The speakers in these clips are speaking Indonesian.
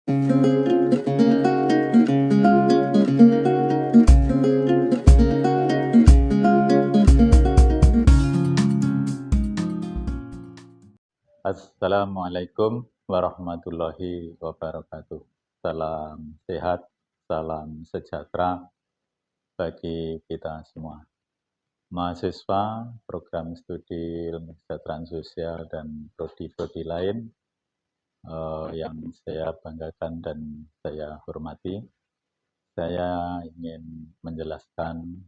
Assalamualaikum warahmatullahi wabarakatuh. Salam sehat, salam sejahtera bagi kita semua. Mahasiswa program studi ilmu kesejahteraan sosial dan prodi-prodi lain yang saya banggakan dan saya hormati, saya ingin menjelaskan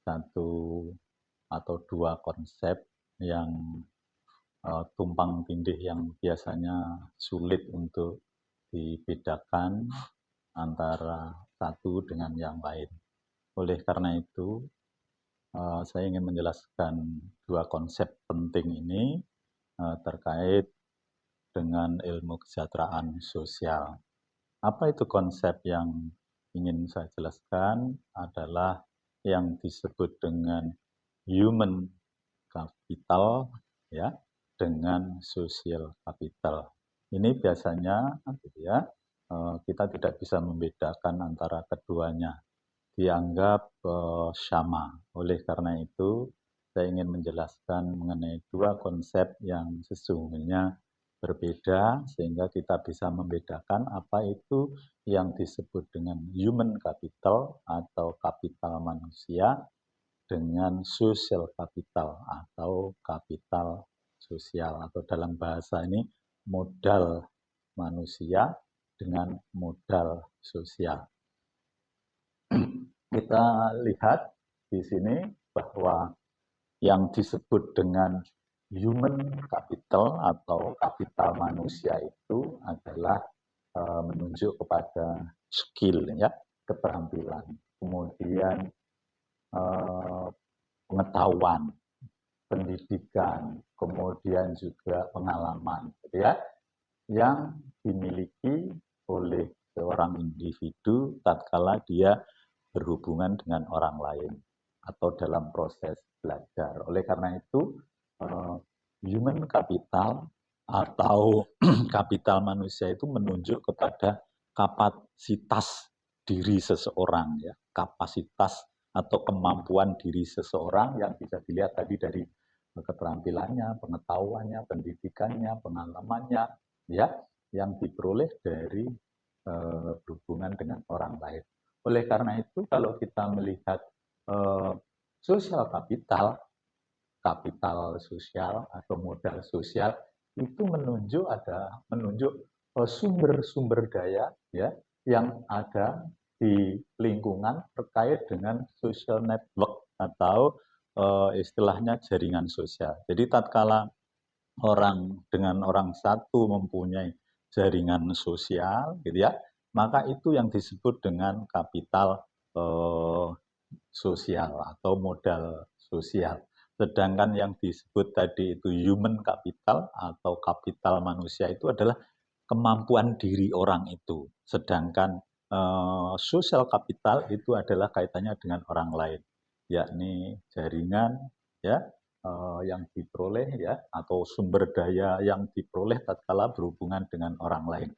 satu atau dua konsep yang tumpang tindih yang biasanya sulit untuk dibedakan antara satu dengan yang lain. Oleh karena itu, saya ingin menjelaskan dua konsep penting ini terkait dengan ilmu kesejahteraan sosial. Apa itu konsep yang ingin saya jelaskan adalah yang disebut dengan human capital, ya, dengan social capital. Ini biasanya kita tidak bisa membedakan antara keduanya, dianggap sama. Oleh karena itu, saya ingin menjelaskan mengenai dua konsep yang sesungguhnya berbeda sehingga kita bisa membedakan apa itu yang disebut dengan human capital atau kapital manusia dengan social capital atau kapital sosial, atau dalam bahasa ini modal manusia dengan modal sosial. Kita lihat di sini bahwa yang disebut dengan human capital atau kapital manusia itu adalah menunjuk kepada skill, ya, keterampilan, kemudian pengetahuan, pendidikan, kemudian juga pengalaman, ya, yang dimiliki oleh seorang individu tatkala dia berhubungan dengan orang lain atau dalam proses belajar. Oleh karena itu, human capital atau kapital manusia itu menunjuk kepada kapasitas diri seseorang, ya, kapasitas atau kemampuan diri seseorang yang bisa dilihat tadi dari keterampilannya, pengetahuannya, pendidikannya, pengalamannya, ya, yang diperoleh dari berhubungan dengan orang lain. Oleh karena itu, kalau kita melihat social capital, kapital sosial atau modal sosial, itu menunjuk sumber-sumber daya, ya, yang ada di lingkungan terkait dengan social network atau istilahnya jaringan sosial. Jadi tatkala orang dengan orang satu mempunyai jaringan sosial, gitu ya, maka itu yang disebut dengan kapital sosial atau modal sosial. Sedangkan yang disebut tadi itu human capital atau kapital manusia itu adalah kemampuan diri orang itu. Sedangkan social capital itu adalah kaitannya dengan orang lain, yakni jaringan, ya, yang diperoleh, ya, atau sumber daya yang diperoleh tatkala berhubungan dengan orang lain.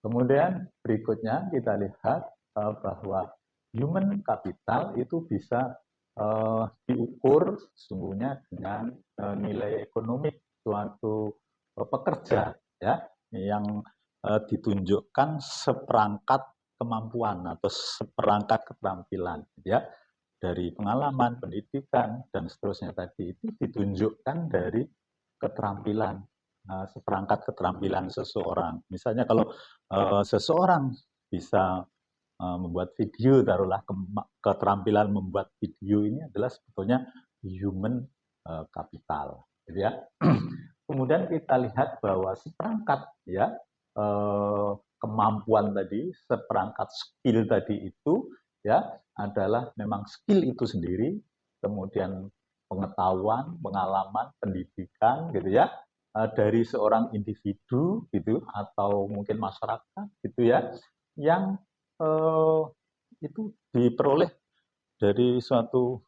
Kemudian berikutnya kita lihat bahwa human capital itu bisa diukur sesungguhnya dengan nilai ekonomi suatu pekerja, ya, yang ditunjukkan seperangkat kemampuan atau seperangkat keterampilan, ya, dari pengalaman, pendidikan, dan seterusnya tadi itu ditunjukkan dari keterampilan, seperangkat keterampilan seseorang. Misalnya kalau seseorang bisa membuat video, taruhlah keterampilan membuat video ini adalah sebetulnya human capital, gitu ya. Kemudian kita lihat bahwa seperangkat, ya, kemampuan tadi, seperangkat skill tadi itu, ya, adalah memang skill itu sendiri, kemudian pengetahuan, pengalaman, pendidikan, gitu ya, dari seorang individu, gitu, atau mungkin masyarakat, gitu ya, yang itu diperoleh dari suatu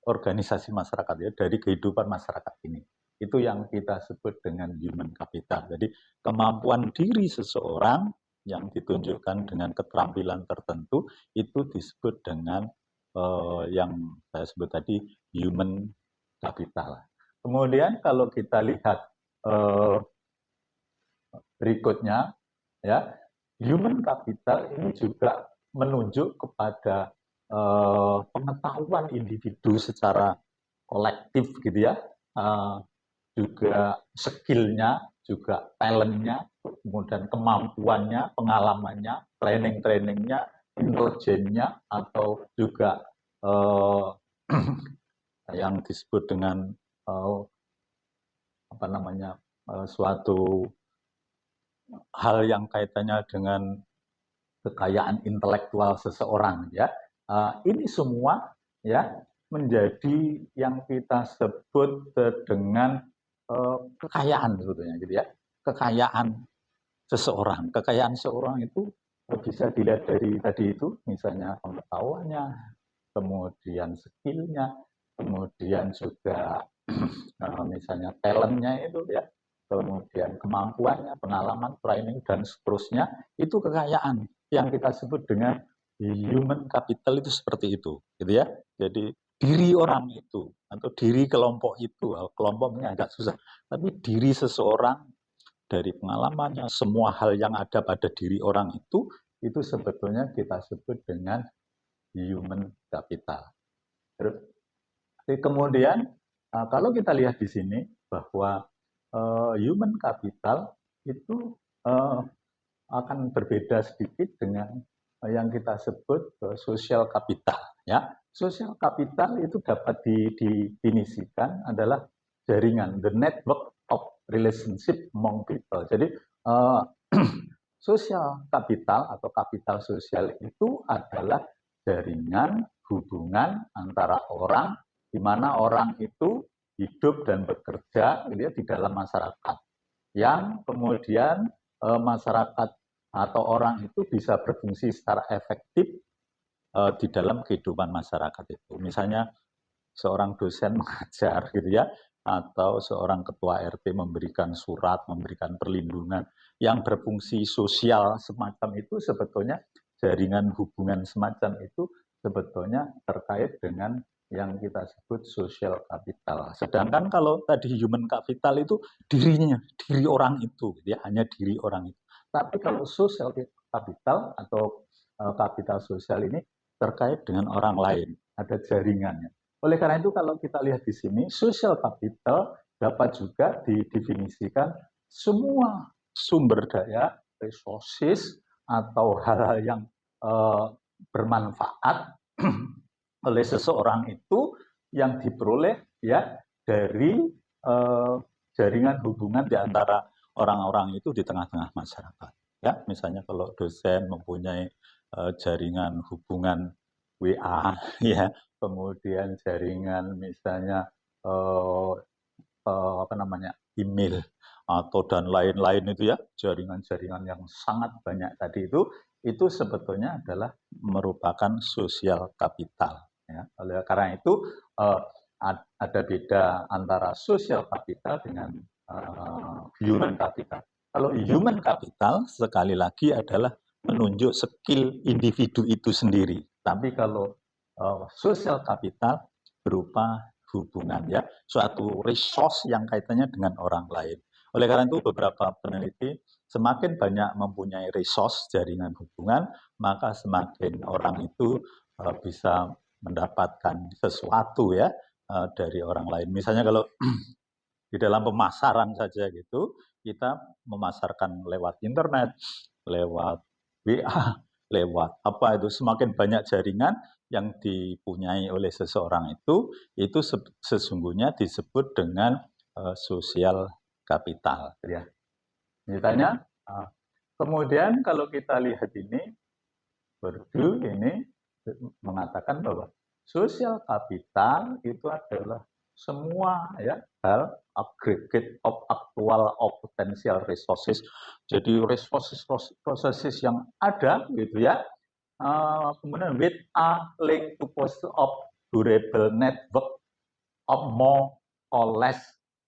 organisasi masyarakat, ya, dari kehidupan masyarakat ini. Itu yang kita sebut dengan human capital. Jadi kemampuan diri seseorang yang ditunjukkan dengan keterampilan tertentu itu disebut dengan yang saya sebut tadi human capital. Kemudian kalau kita lihat berikutnya, ya, human capital ini juga menunjuk kepada pengetahuan individu secara kolektif gitu ya, juga skillnya, juga talentnya, kemudian kemampuannya, pengalamannya, training-trainingnya, intelijennya, atau juga yang disebut dengan apa namanya suatu hal yang kaitannya dengan kekayaan intelektual seseorang, ya. Ini semua ya menjadi yang kita sebut dengan kekayaan sebetulnya gitu ya. Kekayaan seseorang. Kekayaan seorang itu bisa dilihat dari tadi itu misalnya pengetahuannya, kemudian skillnya, kemudian juga misalnya talentnya itu ya, kemudian kemampuannya, pengalaman, training, dan seterusnya, itu kekayaan yang kita sebut dengan human capital itu seperti itu, gitu ya. Jadi diri orang itu atau diri kelompok itu, kelompoknya agak susah, tapi diri seseorang dari pengalamannya, semua hal yang ada pada diri orang itu sebetulnya kita sebut dengan human capital. Terus, kemudian kalau kita lihat di sini bahwa human capital itu akan berbeda sedikit dengan yang kita sebut social capital. Ya, social capital itu dapat didefinisikan adalah jaringan, the network of relationship among people. Jadi social capital atau kapital sosial itu adalah jaringan hubungan antara orang, di mana orang itu hidup dan bekerja gitu ya, di dalam masyarakat, yang kemudian masyarakat atau orang itu bisa berfungsi secara efektif di dalam kehidupan masyarakat itu. Misalnya seorang dosen mengajar gitu ya, atau seorang ketua RT memberikan surat, memberikan perlindungan yang berfungsi sosial semacam itu, sebetulnya jaringan hubungan semacam itu sebetulnya terkait dengan yang kita sebut social capital. Sedangkan kalau tadi human capital itu dirinya, diri orang itu, ya, hanya diri orang itu. Tapi kalau social capital atau kapital sosial ini terkait dengan orang lain, ada jaringannya. Oleh karena itu kalau kita lihat di sini, social capital dapat juga didefinisikan semua sumber daya, resources, atau hal-hal yang bermanfaat oleh seseorang itu yang diperoleh ya dari jaringan hubungan di antara orang-orang itu di tengah-tengah masyarakat. Ya, misalnya kalau dosen mempunyai jaringan hubungan WA, ya, kemudian jaringan misalnya apa namanya email atau dan lain-lain itu ya, jaringan-jaringan yang sangat banyak tadi itu sebetulnya adalah merupakan sosial kapital. Ya. Oleh karena itu ada beda antara sosial kapital dengan human capital. Kalau human capital sekali lagi adalah menunjuk skill individu itu sendiri. Tapi kalau sosial capital berupa hubungan ya, suatu resource yang kaitannya dengan orang lain. Oleh karena itu beberapa peneliti semakin banyak mempunyai resource jaringan hubungan, maka semakin orang itu bisa mendapatkan sesuatu ya dari orang lain. Misalnya kalau di dalam pemasaran saja gitu, kita memasarkan lewat internet, lewat WA, lewat apa itu, semakin banyak jaringan yang dipunyai oleh seseorang itu sesungguhnya disebut dengan sosial kapital. Ya. Misalnya, kemudian kalau kita lihat ini, Bourdieu ini mengatakan bahwa sosial kapital itu adalah semua ya hal aggregate of actual of potential resources. Jadi resources yang ada gitu ya. Kemudian with a link to post of durable network of more or less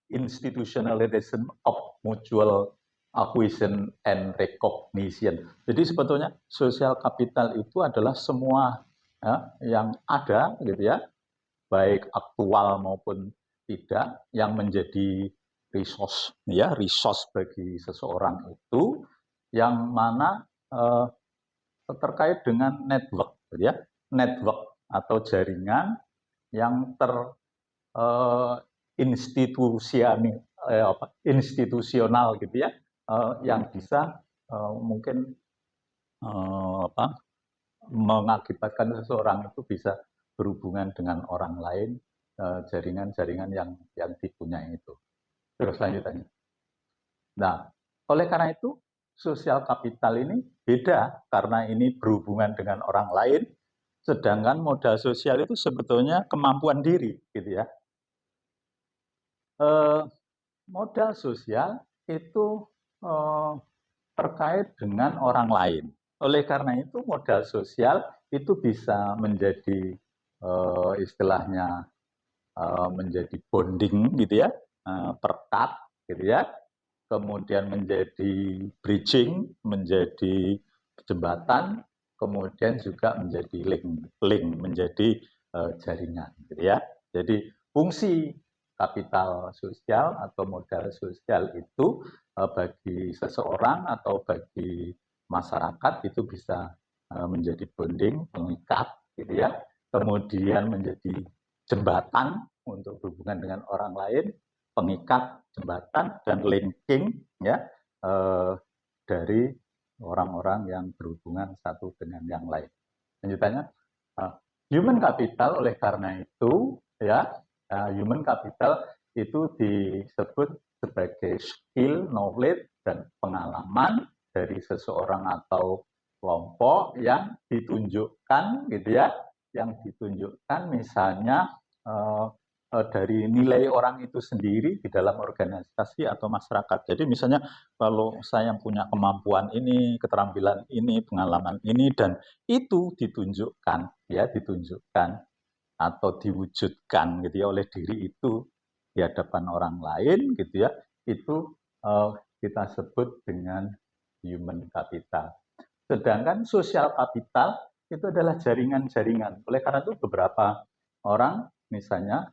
institutionalization of mutual acquisition and recognition. Jadi sebetulnya social capital itu adalah semua ya, yang ada gitu ya, baik aktual maupun tidak, yang menjadi resource ya, resource bagi seseorang itu, yang mana terkait dengan network gitu ya, network atau jaringan yang institusional gitu ya, yang bisa mungkin mengakibatkan seseorang itu bisa berhubungan dengan orang lain, jaringan-jaringan yang dipunyai itu. Terus lanjutannya. Nah, oleh karena itu sosial kapital ini beda karena ini berhubungan dengan orang lain, sedangkan modal sosial itu sebetulnya kemampuan diri, gitu ya. Modal sosial itu terkait dengan orang lain. Oleh karena itu modal sosial itu bisa menjadi istilahnya menjadi bonding gitu ya, perkat gitu ya, kemudian menjadi bridging, menjadi jembatan, kemudian juga menjadi link menjadi jaringan gitu ya. Jadi fungsi kapital sosial atau modal sosial itu bagi seseorang atau bagi masyarakat itu bisa menjadi bonding, pengikat gitu ya, kemudian menjadi jembatan untuk berhubungan dengan orang lain, pengikat, jembatan, dan linking ya dari orang-orang yang berhubungan satu dengan yang lain. Lanjutannya, human capital oleh karena itu ya, human capital itu disebut sebagai skill, knowledge, dan pengalaman dari seseorang atau kelompok yang ditunjukkan gitu ya, yang ditunjukkan misalnya dari nilai orang itu sendiri di dalam organisasi atau masyarakat. Jadi misalnya kalau saya punya kemampuan ini, keterampilan ini, pengalaman ini, dan itu ditunjukkan ya, ditunjukkan atau diwujudkan gitu ya oleh diri itu di hadapan orang lain gitu ya, itu kita sebut dengan human capital. Sedangkan social capital itu adalah jaringan-jaringan. Oleh karena itu beberapa orang misalnya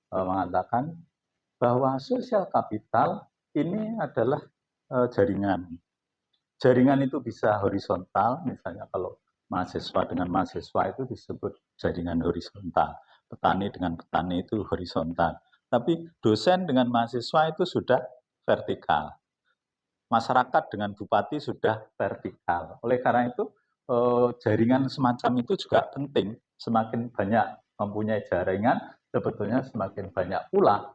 mengatakan bahwa social capital ini adalah jaringan. Jaringan itu bisa horizontal, misalnya kalau mahasiswa dengan mahasiswa itu disebut jaringan horizontal. Petani dengan petani itu horizontal. Tapi dosen dengan mahasiswa itu sudah vertikal. Masyarakat dengan bupati sudah vertikal. Oleh karena itu, jaringan semacam itu juga penting. Semakin banyak mempunyai jaringan, sebetulnya semakin banyak pula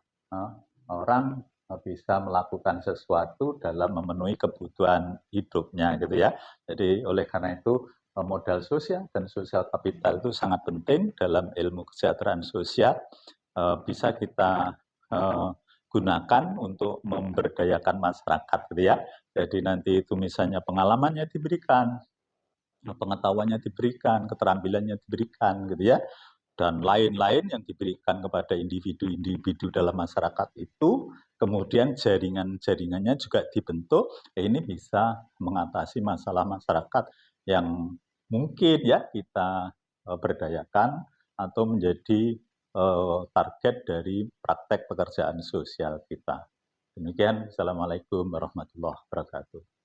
orang bisa melakukan sesuatu dalam memenuhi kebutuhan hidupnya gitu ya. Jadi oleh karena itu modal sosial dan sosial kapital itu sangat penting dalam ilmu kesejahteraan sosial. Bisa kita gunakan untuk memberdayakan masyarakat gitu ya. Jadi nanti itu misalnya pengalamannya diberikan, pengetahuannya diberikan, keterampilannya diberikan gitu ya, dan lain-lain yang diberikan kepada individu-individu dalam masyarakat itu, kemudian jaringan-jaringannya juga dibentuk, ini bisa mengatasi masalah masyarakat yang mungkin ya kita berdayakan atau menjadi target dari praktek pekerjaan sosial kita. Demikian, Assalamualaikum warahmatullahi wabarakatuh.